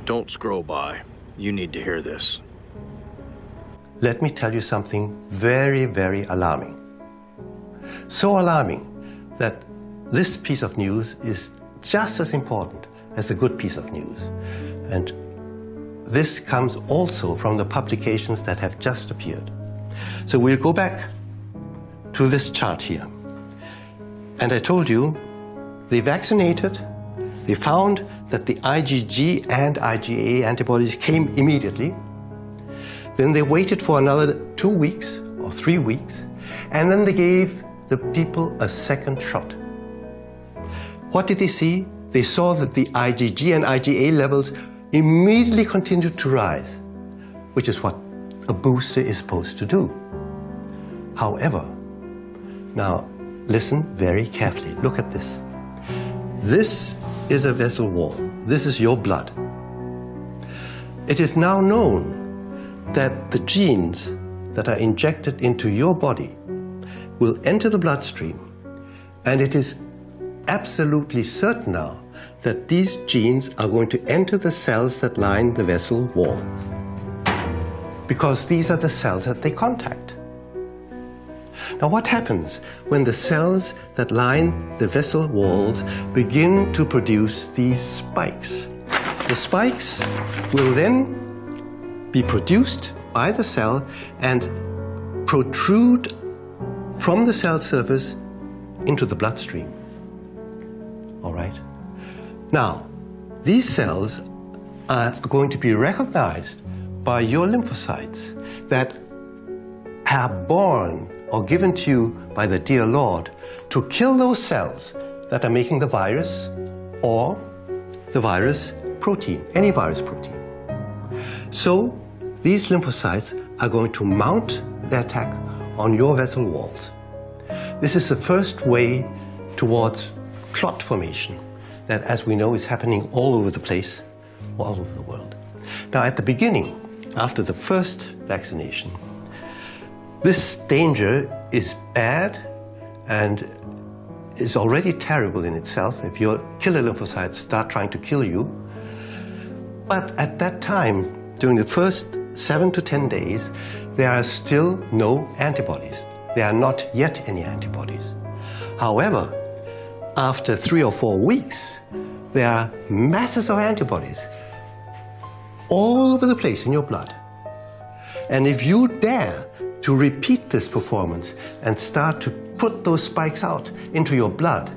Don't scroll by. You need to hear this. Let me tell you something very, very alarming. So alarming that this piece of news is just as important as the good piece of news. And this comes also from the publications that have just appeared. So we'll go back to this chart here. And I told you, they vaccinated, they found that the IgG and IgA antibodies came immediately. Then they waited for another 2 weeks or 3 weeks, and then they gave the people a second shot. What did they see? They saw that the IgG and IgA levels immediately continued to rise, which is what a booster is supposed to do. However, now listen very carefully. Look at this. This is a vessel wall. This is your blood. It is now known that the genes that are injected into your body will enter the bloodstream, and it is absolutely certain now that these genes are going to enter the cells that line the vessel wall, because these are the cells that they contact. Now, what happens when the cells that line the vessel walls begin to produce these spikes? The spikes will then be produced by the cell and protrude from the cell surface into the bloodstream. All right? Now, these cells are going to be recognized by your lymphocytes that are born or given to you by the dear Lord to kill those cells that are making the virus or the virus protein, any virus protein. So these lymphocytes are going to mount the attack on your vessel walls. This is the first way towards clot formation that, as we know, is happening all over the place, all over the world. Now, at the beginning, after the first vaccination, this danger is bad and is already terrible in itself if your killer lymphocytes start trying to kill you. But at that time, during the first 7 to 10 days, there are still no antibodies. There are not yet any antibodies. However, after 3 or 4 weeks, there are masses of antibodies all over the place in your blood. And if you dare to repeat this performance and start to put those spikes out into your blood,